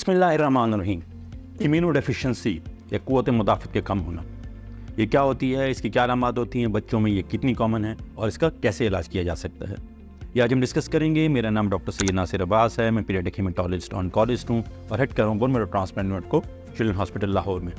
बिस्मिल्लाहिर्रहमानिर्रहीम। Immuno deficiency या क़ुव्वत मुदाफ़त के कम होना, ये क्या होती है, इसकी क्या अलामात होती हैं, बच्चों में ये कितनी कॉमन है और इसका कैसे इलाज किया जा सकता है, ये आज हम डिस्कस करेंगे। मेरा नाम डॉक्टर सैयद नासिर अब्बास है। मैं पीडियाट्रिक हेमेटोलॉजिस्ट ऑन्कोलॉजिस्ट हूँ और हेड कर रहा हूँ बोन मैरो ट्रांसप्लांट यूनिट को चिल्ड्रन हॉस्पिटल लाहौर में।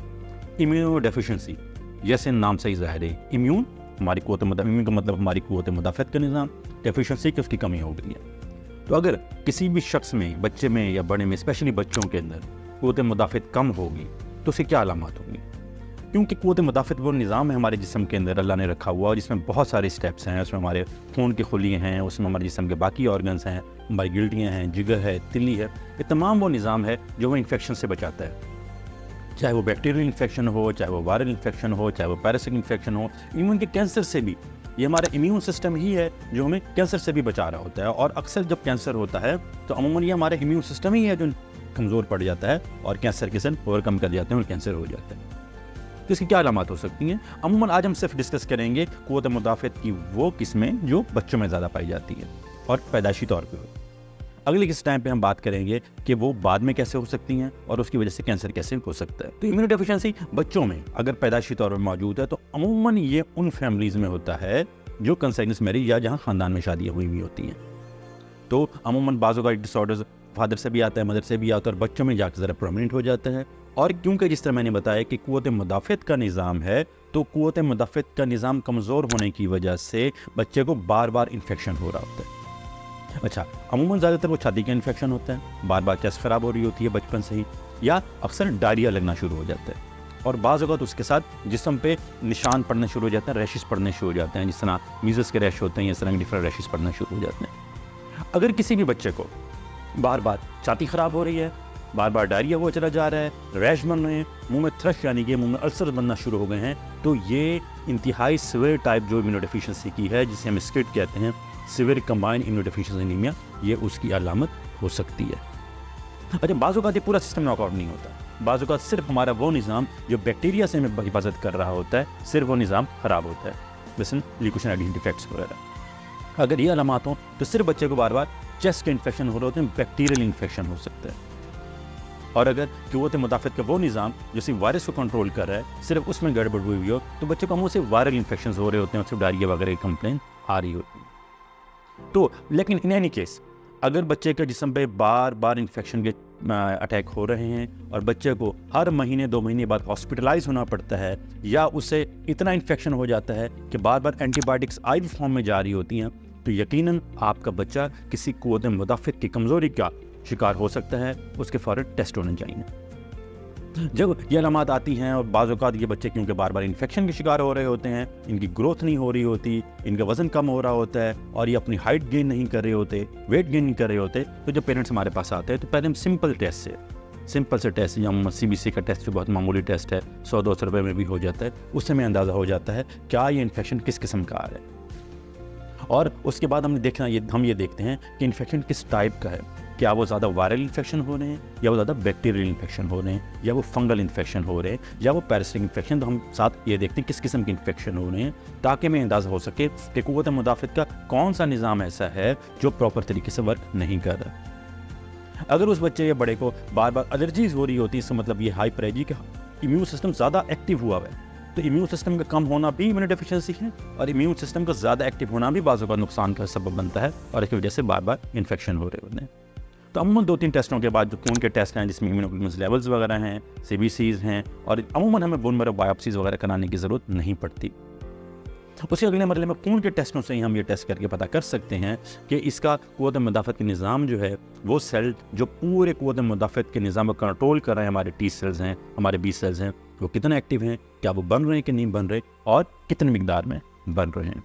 इम्यूनो डेफिशिएंसी, जैसे नाम से ही ज़ाहिर है, इम्यून हमारी इम्यून का मतलब हमारी क़ुव्वत मुदाफ़त का निज़ाम, डेफिशिएंसी की उसकी कमी हो गई है। तो अगर किसी भी शख्स में, बच्चे में या बड़े में, स्पेशली बच्चों के अंदर क़ुव्वत मुदाफ़त कम होगी तो उसकी क्या अलामात होंगी? क्योंकि क़ुव्वत मुदाफ़त वो निज़ाम है हमारे जिस्म के अंदर अल्लाह ने रखा हुआ, जिसमें बहुत सारे स्टेप्स हैं। उसमें हमारे खून की खुलियाँ हैं, उसमें हमारे जिस्म के बाकी ऑर्गन्स हैं, हमारी गिल्टियाँ हैं, जिगर है, तिल्ली है। ये तमाम वो निज़ाम है जो हमें इन्फेक्शन से बचाता है, चाहे वो बैक्टीरियल इन्फेक्शन हो, चाहे वो वायरल इन्फेक्शन हो, चाहे वो पैरासिटिक इन्फेक्शन हो, इवन के कैंसर से भी। ये हमारा इम्यून सिस्टम ही है जो हमें कैंसर से भी बचा रहा होता है। और अक्सर जब कैंसर होता है तो अमूमन ये हमारा इम्यून सिस्टम ही है जो कमज़ोर पड़ जाता है और कैंसर के साथ ओवरकम कर जाते हैं और कैंसर हो जाता है। तो इसकी क्या अलामात हो सकती हैं? अमूमन आज हम सिर्फ डिस्कस करेंगे क़ुव्वत मुदाफ़त की वो किस्में जो बच्चों में ज़्यादा पाई जाती है और पैदाइशी तौर पर। अगले किस टाइम पे हम बात करेंगे कि वो बाद में कैसे हो सकती हैं और उसकी वजह से कैंसर कैसे हो सकता है। तो इम्यूनो डेफिशिएंसी बच्चों में अगर पैदाइशी तौर पर मौजूद है तो अमूमन ये उन फैमिलीज़ में होता है जो कंसेग्नस मैरिज या जहाँ ख़ानदान में शादियाँ हुई होती हैं। तो अमूमन बाज़ों का डिसऑर्डर्स फादर से भी आता है, मदर से भी आता है और बच्चों में जाकर ज़रा प्रोमिनेंट हो जाता है। और क्योंकि जिस तरह मैंने बताया कि क़ुव्वत मुदाफ़त का निज़ाम है, तो क़ुव्वत मुदाफ़त का निज़ाम कमज़ोर होने की वजह से बच्चे को बार बार इन्फेक्शन हो रहा होता है। अच्छा, अमूमन ज़्यादातर वो छाती का इन्फेक्शन होता है, बार बार चेस्ट ख़राब हो रही होती है बचपन से ही, या अक्सर डायरिया लगना शुरू हो जाता है। और बाज़ औक़ात उसके साथ जिस्म पे निशान पड़ने शुरू हो जाते हैं, रैशेस पड़ने शुरू हो जाते हैं, जिस तरह मीज़ल्स के रैश होते हैं, इस तरह के डिफरेंट रैशेस पड़ना शुरू हो जाते हैं। अगर किसी भी बच्चे को बार बार छाती ख़राब हो रही है, बार बार डायरिया हुआ चला जा रहा है, रैश बन रहे हैं, मुंह में थ्रश यानी कि मुंह में अल्सर बनना शुरू हो गए हैं, तो ये इंतहाई सीवियर टाइप जो इम्यूनो डेफिशिएंसी की है, जिसे हम स्किड कहते हैं, severe combined immuno deficiency anaemia, ये उसकी अलामत हो सकती है। अच्छा, बाज़ औक़ात ये पूरा सिस्टम नॉकआउट नहीं होता, बाज़ औक़ात सिर्फ हमारा वो निज़ाम जो बैक्टीरिया से हमें हिफाजत कर रहा होता है, सिर्फ वो निज़ाम ख़राब होता है, जैसे ल्यूकोसिन एडिशन डिफेक्ट्स वगैरह। अगर ये अलामात हों तो सिर्फ बच्चे को बार बार चेस्ट के इन्फेक्शन हो रहे होते हैं, बैक्टीरियल इन्फेक्शन हो सकता है। और अगर क़ुव्वत मुदाफ़त का वो निज़ाम जो सिर्फ वायरस को कंट्रोल कर रहा है, सिर्फ उसमें गड़बड़ हुई हो, तो बच्चे को मुँह से वायरल इन्फेक्शन हो रहे होते हैं और सिर्फ डायरिया वगैरह की कंप्लेन आ रही होती है। तो लेकिन इन एनी केस अगर बच्चे के जिस्म पे बार बार इन्फेक्शन के अटैक हो रहे हैं और बच्चे को हर महीने 2 महीने बाद हॉस्पिटलाइज होना पड़ता है, या उसे इतना इन्फेक्शन हो जाता है कि बार बार एंटीबायोटिक्स आईवी फॉर्म में जारी होती हैं, तो यकीनन आपका बच्चा किसी क़ुव्वत मुदाफ़त की कमज़ोरी का शिकार हो सकता है। उसके फ़ौरन टेस्ट होने चाहिए। जब ये अलामात आती हैं और बाज़ औक़ात ये बच्चे क्योंकि बार बार इन्फेक्शन के शिकार हो रहे होते हैं, इनकी ग्रोथ नहीं हो रही होती, इनका वज़न कम हो रहा होता है और ये अपनी हाइट गेन नहीं कर रहे होते, वेट गेन नहीं कर रहे होते, तो जब पेरेंट्स हमारे पास आते हैं तो पहले हम सिंपल से टेस्ट या CBC का टेस्ट जो बहुत मामूली टेस्ट है, 100-200 रुपये में भी हो जाता है, उससे हमें अंदाज़ा हो जाता है क्या ये इन्फेक्शन किस किस्म का आ रहा है। और उसके बाद हम ये देखते हैं कि इन्फेक्शन किस टाइप का है, क्या वो ज़्यादा वायरल इन्फेक्शन हो रहे हैं, या वो ज़्यादा बैक्टीरियल इन्फेक्शन हो रहे हैं, या वो फंगल इन्फेक्शन हो रहे हैं, या वो पैरासिटिक इन्फेक्शन। तो हम साथ ये देखते हैं किस किस्म के इन्फेक्शन हो रहे हैं, ताकि हमें अंदाज़ा हो सके कि क़ुव्वत मुदाफ़त का कौन सा निज़ाम ऐसा है जो प्रॉपर तरीके से वर्क नहीं कर रहा। अगर उस बच्चे या बड़े को बार बार एलर्जीज़ हो रही होती है, इसका मतलब ये हाइपर है कि इम्यून सिस्टम ज़्यादा एक्टिव हुआ है। तो इम्यून सिस्टम का कम होना भी इम्यूनो डेफिशिएंसी है, और इम्यून सिस्टम का ज़्यादा एक्टिव होना भी बाज़ों का नुकसान का सबब बनता है, और इसकी वजह से बार बार इन्फेक्शन हो रहे होते हैं। तो अमूमन 2-3 टेस्टों के बाद जो खून के टेस्ट हैं, जिसमें इम्यूनोग्लोबुलिन लेवल्स वगैरह हैं, CBCs हैं, और अमूमन हमें बोन मैरो बायोप्सीज वगैरह कराने की ज़रूरत नहीं पड़ती। उसके अगले मरहले में खून के टेस्टों से ही हम ये टेस्ट करके पता कर सकते हैं कि इसका क़ुव्वत मुदाफ़त के निज़ाम जो है, वो सेल जो पूरे क़ुव्वत मुदाफ़त के निज़ाम को कंट्रोल कर रहे हैं, हमारे T सेल्स हैं, हमारे B सेल्स हैं, वो कितना एक्टिव हैं, क्या वो बन रहे हैं कि नहीं बन रहे, और कितनी मिकदार में बन रहे हैं।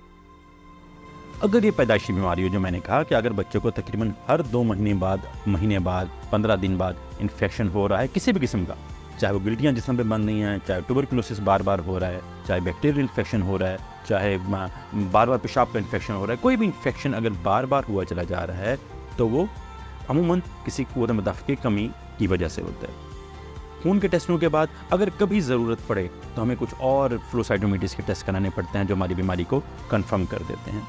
अगर ये पैदाइशी बीमारी हो, जो मैंने कहा कि अगर बच्चे को तकरीबन हर 2 महीने बाद 15 दिन बाद इन्फेक्शन हो रहा है किसी भी किस्म का, चाहे वो गिल्टियाँ जिस्म पे बन रही हैं, चाहे ट्यूबरकुलोसिस बार बार हो रहा है, चाहे बैक्टीरियल इन्फेक्शन हो रहा है, चाहे बार बार पेशाब का इन्फेक्शन हो रहा है, कोई भी इन्फेक्शन अगर बार बार हुआ चला जा रहा है, तो वो अमूमन किसी क़ुव्वत मुदाफ़त की कमी की वजह से होता है। खून के टेस्टों के बाद अगर कभी ज़रूरत पड़े तो हमें कुछ और फ्लो साइटोमेट्रीज के टेस्ट कराने पड़ते हैं, जो हमारी बीमारी को कन्फर्म कर देते हैं।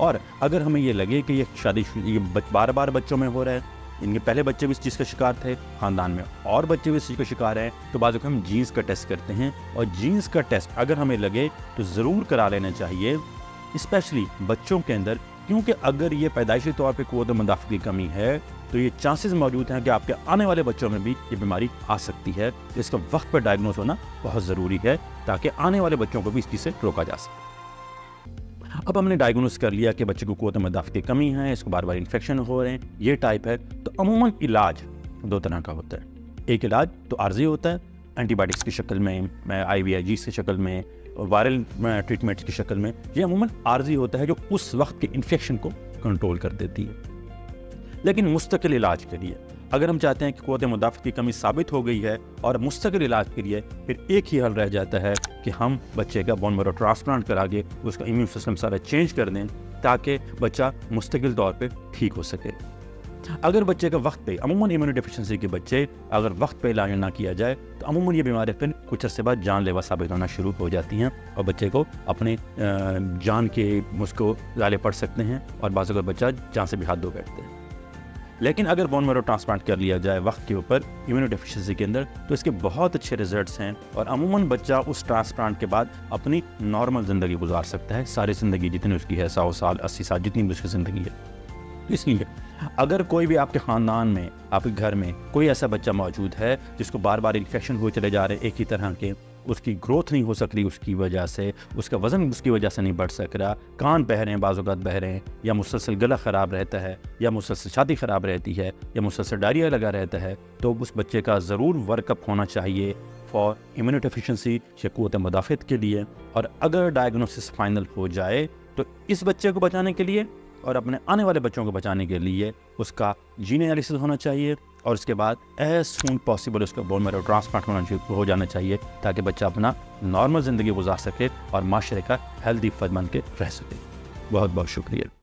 और अगर हमें ये लगे कि ये बार बार बच्चों में हो रहा है, इनके पहले बच्चे भी इस चीज़ का शिकार थे, ख़ानदान में और बच्चे भी इस चीज़ का शिकार हैं, तो बाद हम जीन्स का टेस्ट करते हैं और जीन्स का टेस्ट अगर हमें लगे तो ज़रूर करा लेना चाहिए, स्पेशली बच्चों के अंदर, क्योंकि अगर ये पैदाइशी तौर पे क़ुव्वत मुदाफ़त की कमी है तो ये चांसेस मौजूद हैं कि आपके आने वाले बच्चों में भी ये बीमारी आ सकती है। तो इसका वक्त पर डायग्नोस होना बहुत ज़रूरी है ताकि आने वाले बच्चों को भी इस चीज़ से रोका जा सके। अब हमने डायग्नोस कर लिया कि बच्चे को क़ुव्वत मुदाफ़त की कमी है, इसको बार बार इन्फेक्शन हो रहे हैं, ये टाइप है, तो अमूमन इलाज दो तरह का होता है। एक इलाज तो आर्जी होता है, एंटीबायोटिक्स की शक्ल में, IVIG की शक्ल में, वायरल ट्रीटमेंट्स की शक्ल में। ये अमूमन आर्जी होता है जो उस वक्त के इन्फेक्शन को कंट्रोल कर देती है। लेकिन मुस्तकिल इलाज के लिए अगर हम चाहते हैं कि क़ुव्वत मुदाफ़त की कमी साबित हो गई है और मुस्तकिल इलाज के लिए फिर एक ही हल रह जाता है कि हम बच्चे का बोन मैरो ट्रांसप्लांट करा के उसका इम्यून सिस्टम सारा चेंज कर दें ताकि बच्चा मुस्तकिल तौर पे ठीक हो सके। अगर बच्चे का वक्त पे, अमूमन इम्यूनो डेफिशिएंसी के बच्चे अगर वक्त पे इलाज ना किया जाए तो अमूमन ये बीमारी फिर कुछ अर्से बाद जानलेवा साबित होना शुरू हो जाती हैं और बच्चे को अपने जान के मुझको लाले पड़ सकते हैं और बाज़ अगर बच्चा जान से भी हाथ धो बैठते हैं। लेकिन अगर बोन मैरो ट्रांसप्लांट कर लिया जाए वक्त के ऊपर इम्यूनो डेफिशिएंसी के अंदर तो इसके बहुत अच्छे रिजल्ट्स हैं और अमूमन बच्चा उस ट्रांसप्लांट के बाद अपनी नॉर्मल ज़िंदगी गुजार सकता है, सारी ज़िंदगी जितनी उसकी है, 100 साल 80 साल जितनी भी उसकी ज़िंदगी है। इसलिए अगर कोई भी आपके ख़ानदान में, आपके घर में कोई ऐसा बच्चा मौजूद है जिसको बार बार इन्फेक्शन हुए चले जा रहे हैं एक ही तरह के, उसकी ग्रोथ नहीं हो सक रही उसकी वजह से, उसका वज़न उसकी वजह से नहीं बढ़ सक रहा, कान बह रहे हैं, बाज़ औक़ात बह रहे हैं, या मुसलसल गला ख़राब रहता है, या मुसलसल छाती ख़राब रहती है, या मुसलसल डायरिया लगा रहता है, तो उस बच्चे का ज़रूर वर्कअप होना चाहिए फॉर इम्यूनो डेफिशिएंसी या क़ुव्वत मुदाफ़त के लिए। और अगर डायग्नोसिस फाइनल हो जाए तो इस बच्चे को बचाने के लिए और अपने आने वाले बच्चों को बचाने के लिए उसका जीन एनालिसिस होना चाहिए और उसके बाद एज सून पॉसिबल उसका बोन मैरो ट्रांसप्लांट हो जाना चाहिए ताकि बच्चा अपना नॉर्मल ज़िंदगी गुजार सके और माशरे का हेल्दी फ़र्द बन के रह सके। बहुत बहुत शुक्रिया।